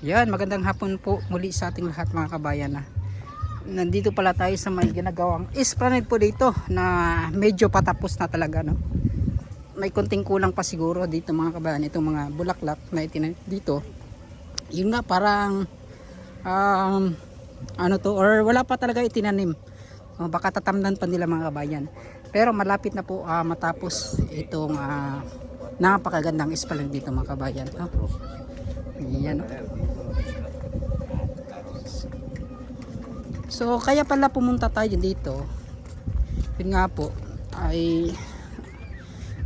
Yan, magandang hapon po muli sa ating lahat mga kabayan na. Nandito pala tayo sa may ginagawang esplanade po dito na medyo patapos na talaga, no. May konting kulang pa siguro dito mga kabayan, itong mga bulaklak na itinanim dito. Yun nga parang ano to, or wala pa talaga itinanim. Baka tatamnan pa nila mga kabayan. Pero malapit na po matapos itong napakagandang esplanade dito mga kabayan, no? Yan. So kaya pala pumunta tayo dito. Yun nga po ay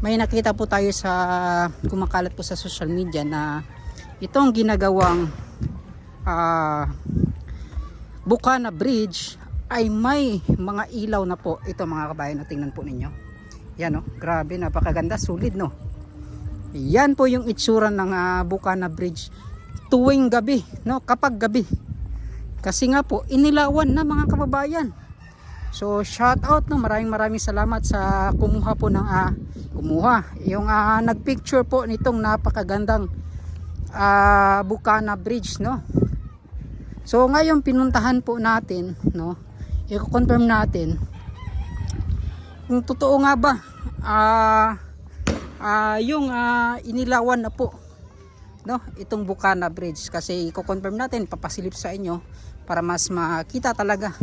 may nakita po tayo sa kumakalat po sa social media na itong ginagawang Bukana Bridge ay may mga ilaw na po. Ito mga kabayan, no, tingnan po ninyo. Yan, no, grabe, napakaganda, sulit, no. Yan po yung itsura ng Bukana Bridge tuwing gabi, no, kapag gabi. Kasi nga po inilawan na mga kababayan. So shout out, no, maraming salamat sa kumuha po ng yung nagpicture po nitong napakagandang Bukana Bridge, no. So ngayon pinuntahan po natin, no, i-confirm natin kung totoo nga ba yung inilawan na po, no, itong Bukana Bridge. Kasi i-confirm natin, papasilip sa inyo para mas makita talaga,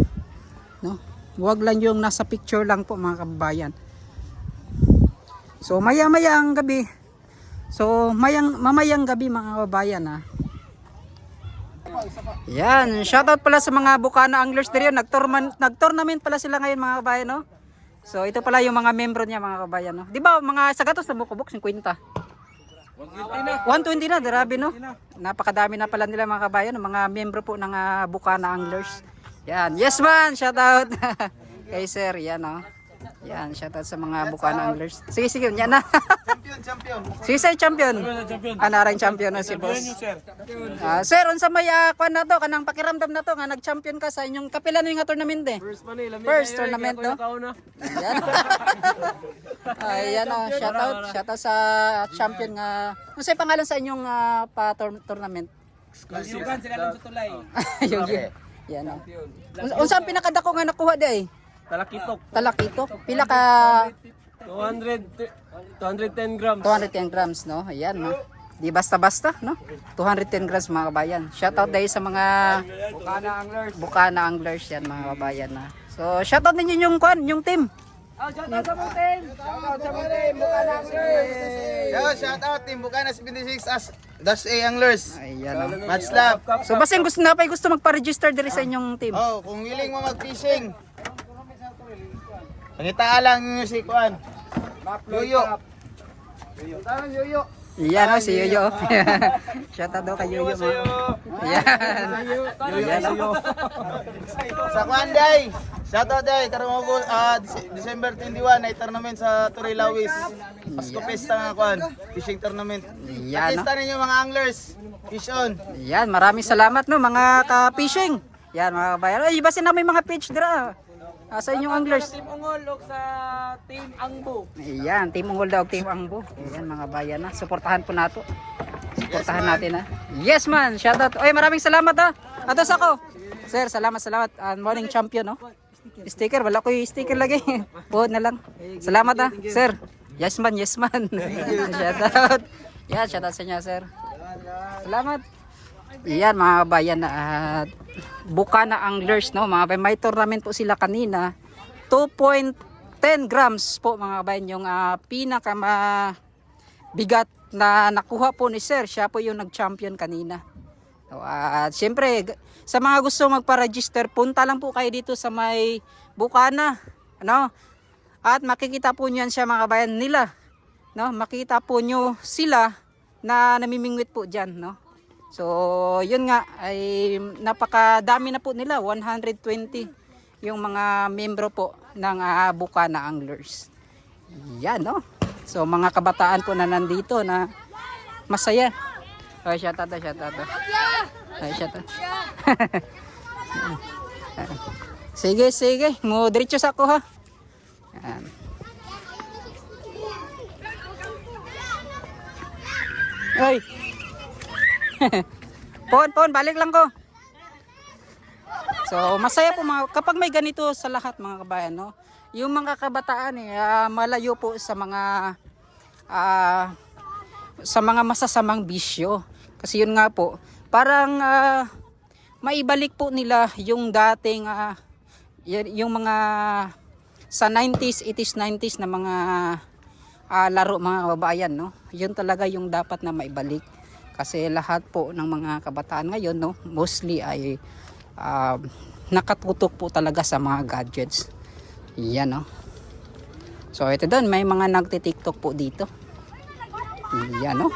no. Huwag lang yung nasa picture lang po mga kababayan. So mamayang gabi mga kababayan, Yan, shoutout pala sa mga Bukana anglers dito. Nag-tournament pala sila ngayon mga kababayan, no. So ito pala yung mga membro niya mga kabayan, no. Di ba mga sagatos na bukubok 50? 120 na, grabe, no. Napakadami na pala nila mga kabayan, mga membro po ng Bukana anglers. Yan, yes man, shoutout kay sir, yan, no. Yan, shoutout sa mga Bukana anglers. Sige, yan na. Champion. Sige, sir, champion. Anarang champion na si boss. Sir, unsa may kwan na to, kanang pakiramdam na to nga nag-champion ka sa inyong kapilan nga tournament eh. First tournament, no. Yan. Ayan, shoutout sa champion nga. Unsay pangalan sa inyong tournament? Yugan sila lang sa tulay. Yan. Unsa ang pinakadako nga nakuha di? Talakitok. Pila ka 210 grams. 210 grams, no? Ayan, no. Di basta-basta, no? 210 grams mga kabayan. Shoutout dahil sa mga Bukana anglers yan mga kabayan, na. So, shoutout ninyo yung team. Shoutout sa mga team. Bukana anglers. Shoutout team Bukana 76 as Dash A Anglers. Ayan, no. Match love. So, basta gusto magpa-register diri sa inyong team. Oh, kung willing mo mag-fishing. Pangitaan lang yung si Kuan. Yoyo. Tanong Yoyo. Yan, no, si Yoyo. Shoutout daw kay Yoyo, mga. Yan. Yoyo. Sa Kuan day. Shoutout day. Karong December 21 ay tournament sa Turay Lawis. Pasko Pesta nga Kuan. Fishing tournament. Yan, no. Pakista ninyo mga anglers. Fish on. Yan, maraming salamat, no, mga ka-fishing. Yan, mga kabayan. Ay, basin na may mga page dira. Sa inyong anglers. Team Ungol o sa Team Angbo. Ayan, Team Ungol daw, Team Angbo. Ayan mga bayan, na. Suportahan po nato. Suportahan natin, ha. Yes man, shoutout. Oy, maraming salamat, ha. Atos ako. Sir, salamat. Morning champion, no. Sticker, wala ko yung sticker lagi. Puhod na lang. Salamat, ha. Sir. Yes man. Shoutout. Yan, shoutout sa inyo, sir. Salamat. Yan mga bayan, at Bukana anglers, no, mga kabayan, may tournament po sila kanina. 2.10 grams po mga kabayan yung pinakabigat na nakuha po ni sir. Siya po yung nag-champion kanina. At syempre sa mga gusto magpa-register, punta lang po kayo dito sa may Bukana, ano, at makikita po niyan siya mga kabayan nila, no, makita po nyo sila na namimingwit po dyan, no. So, yun nga, ay napakadami na po nila, 120 yung mga membro po ng Bukana anglers. Yan, no? So, mga kabataan po na nandito na masaya. Ay, shoutout. Ay, shoutout. Sige. Mo diretso sa ako, ha? Yan. Ay. Pon, balik lang ko. So, masaya po kapag may ganito sa lahat mga kabayan, no? Yung mga kabataan malayo po sa mga masasamang bisyo. Kasi yun nga po, parang maibalik po nila yung dating yung mga sa 90s, 80s, 90s na mga laro mga kababayan, no? Yun talaga yung dapat na maibalik. Kasi lahat po ng mga kabataan ngayon, no, mostly ay nakatutok po talaga sa mga gadgets. Yan, no. So ito doon, may mga nagti-TikTok po dito. Yan, no.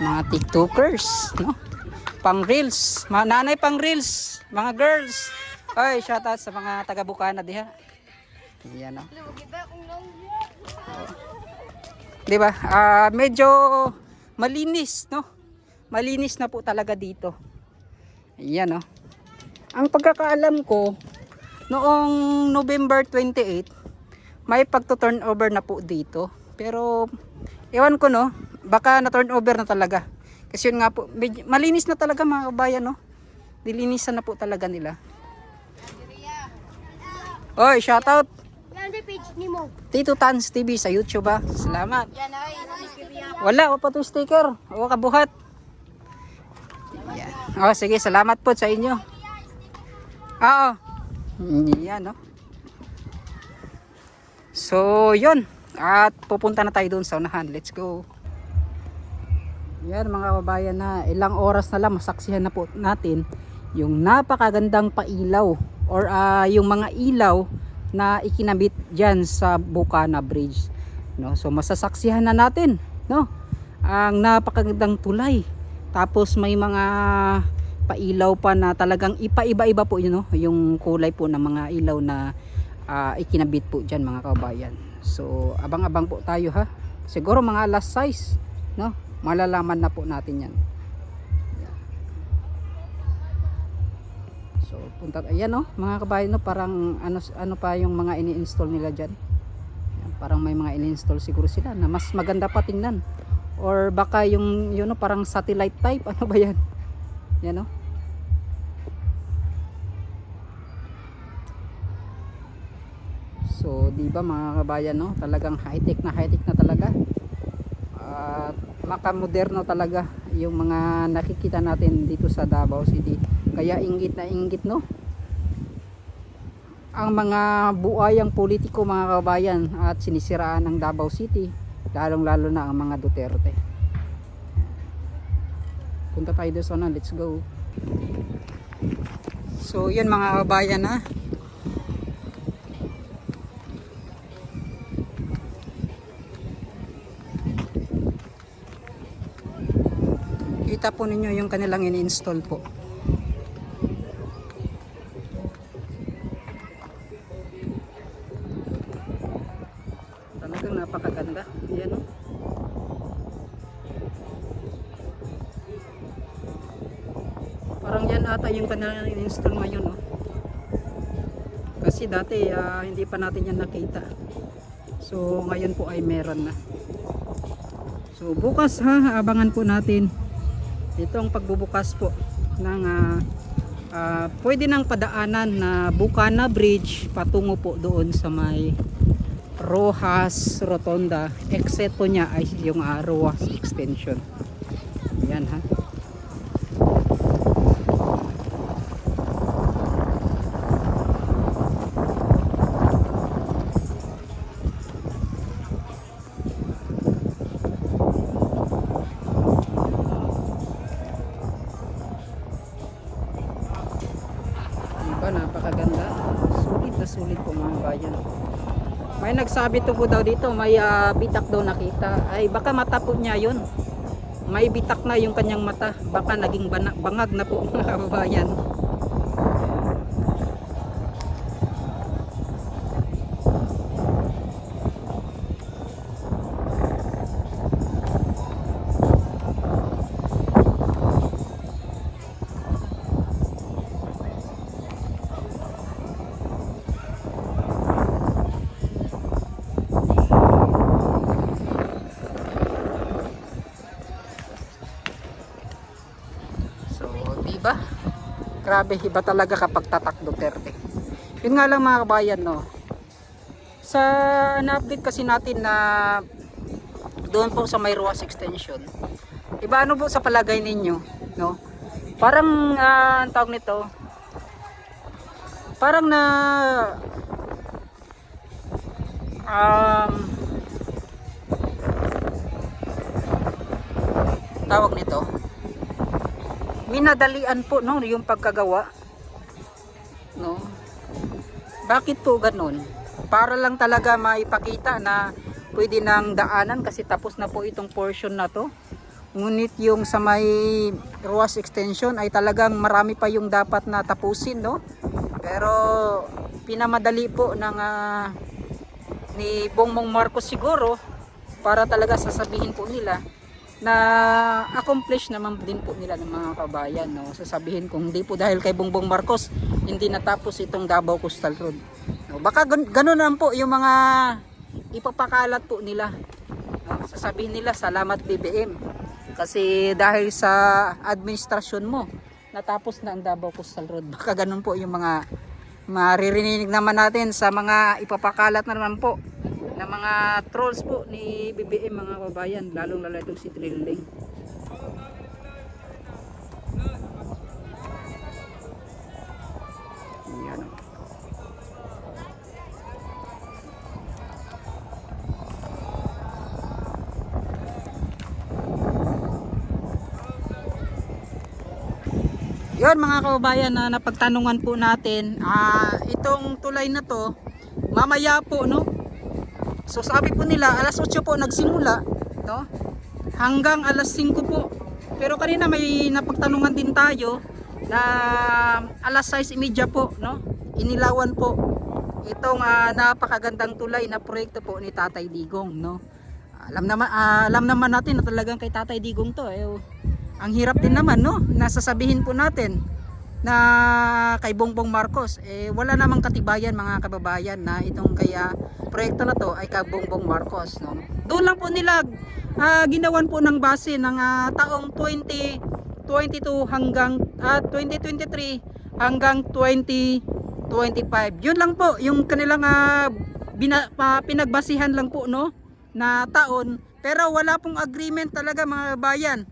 Mga TikTokers, no. Pang reels, mga nanay pang reels, mga girls. Ay, shout out sa mga taga Bukana diha. Yan, no. Di ba? Medyo malinis, no? Malinis na po talaga dito. Yan, no. Ang pagkakaalam ko, noong November 28, may pagto-turnover na po dito. Pero, ewan ko, no? Baka na-turnover na talaga. Kasi yun nga po, malinis na talaga mga kabayan, no? Dilinisan na po talaga nila. Oy, shoutout! Page ni mo. Tito Tans TV sa YouTube, ha? Salamat. Wala, o pa to sticker. O kabuhat. Yan. O, sige, salamat po sa inyo. Oo. Yan, no? So, yun. At pupunta na tayo doon sa unahan. Let's go. Yan mga kababayan, na ilang oras na lang masaksihan na po natin yung napakagandang pailaw or yung mga ilaw na ikinabit diyan sa Bukana Bridge, no? So masasaksihan na natin, no, ang napakagandang tulay. Tapos may mga pailaw pa na talagang ipa-iba-iba po yun, no? Yung kulay po ng mga ilaw na ikinabit po diyan mga kababayan. So abang-abang po tayo, ha. Siguro mga alas 6, no? Malalaman na po natin 'yan. So punta, ayan, no, mga kabayan, no, parang ano pa yung mga ini-install nila diyan. Parang may mga ini-install siguro sila na mas maganda pa tingnan. Or baka yung yun, no, parang satellite type, ano ba 'yan? Yan, no. So, di ba mga kabayan, no, talagang high-tech na talaga. At makamoderno talaga yung mga nakikita natin dito sa Davao City. Kaya inggit na inggit, no, ang mga buayang politiko mga kabayan at sinisiraan ng Davao City, lalong lalo na ang mga Duterte. Punta tayo doon sana, let's go. So yun mga kabayan, ha. Kita po ninyo yung kanilang ini-install po. Talagang napakaganda. Yan, no? Parang yan ata yung kanilang ini-install ngayon, no? Kasi dati hindi pa natin yan nakita. So ngayon po ay meron na. So bukas, ha, abangan po natin ito ang pagbubukas po ng pwede nang padaanan na Bukana Bridge patungo po doon sa may Rojas Rotonda. Exit po niya ay yung Rojas Extension. Yan, ha. Napakaganda, sulit po mga bayan. May nagsabi to po daw dito, may bitak daw nakita. Ay baka mata po niya yun, may bitak na yung kanyang mata, baka naging bangag na po mga kababayan. Diba? Grabe, iba talaga kapag tatak Duterte. Yun nga lang mga kabayan, no. Sa na-update kasi natin na doon po sa may Ruas Extension. Iba ano po sa palagay ninyo, no? Parang ang tawag nito, parang na tawag nito, minadalian po, no, yung pagkagawa, no. Bakit po ganun? Para lang talaga maipakita na pwede nang daanan kasi tapos na po itong portion na to. Ngunit yung sa may Ruas Extension ay talagang marami pa yung dapat na tapusin, no? Pero pinamadali po ng ni Bongbong Marcos siguro para talaga sasabihin po nila na accomplish naman din po nila ng mga kabayan, no? Sasabihin kung hindi po dahil kay Bongbong Marcos hindi natapos itong Davao Coastal Road. No? Baka ganun naman po yung mga ipapakalat po nila. No? Sasabihin nila salamat BBM. Kasi dahil sa administrasyon mo natapos na ang Davao Coastal Road. Baka ganun po yung mga maririnig naman natin sa mga ipapakalat na naman po ng mga trolls po ni BBM mga kababayan, lalong lalo itong si Trilling. Yan. Yun mga kababayan na napagtanungan po natin, itong tulay na to mamaya po, no. So sabi po nila alas 8 po nagsimula, no, hanggang alas 5 po. Pero kanina may napagtanungan din tayo na alas 6:30 po, no, inilawan po itong napakagandang tulay na proyekto po ni Tatay Digong, no. Alam naman natin na talagang kay Tatay Digong to ang hirap din naman, no, nasasabihin po natin na kay Bongbong Marcos wala namang katibayan mga kababayan na itong kaya proyekto na to ay kay Bongbong Marcos, no. Doon lang po nila ginawan po ng base ng taong 2022 hanggang 2023 hanggang 2025. Yun lang po yung kanilang pinagbasihan lang po, no, na taon. Pero wala pong agreement talaga mga kababayan.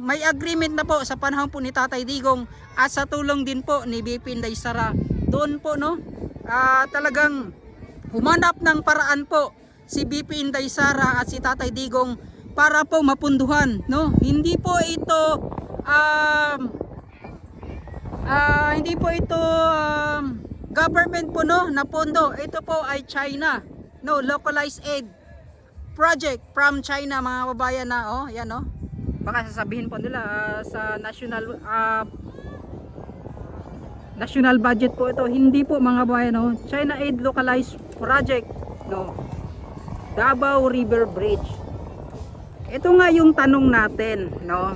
May agreement na po sa panahon po ni Tatay Digong at sa tulong din po ni BP Inday Sara. Doon po, no, talagang humanap ng paraan po si BP Inday Sara at si Tatay Digong para po mapunduhan, no. Hindi po ito government po, no, na pondo. Ito po ay China, no, localized aid project from China mga kababayan na yan, no. Baka sasabihin po nila sa national budget po ito. Hindi po mga kababayan, no. China aid localized project, no, Davao River Bridge. Ito nga yung tanong natin, no.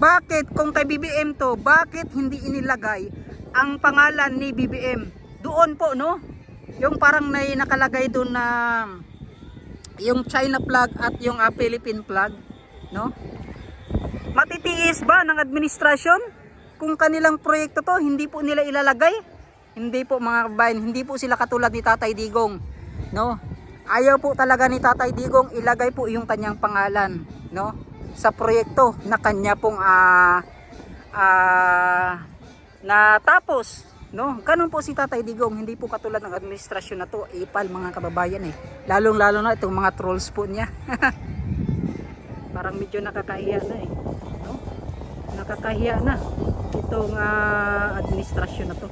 Bakit kung kay BBM to, bakit hindi inilagay ang pangalan ni BBM doon po, no? Yung parang nakalagay doon na yung China flag at yung Philippine flag, no? Matitiis ba ng administrasyon kung kanilang proyekto to hindi po nila ilalagay? Hindi po mga kabayan, hindi po sila katulad ni Tatay Digong, no? Ayaw po talaga ni Tatay Digong ilagay po yung kanyang pangalan, no, sa proyekto na kanya pong natapos, no. Ganun po si Tatay Digong, hindi po katulad ng administrasyon na to, ipal mga kababayan lalong lalo na itong mga trolls po niya. Parang medyo nakakahiya na no? Nakakahiya na itong administrasyon na to.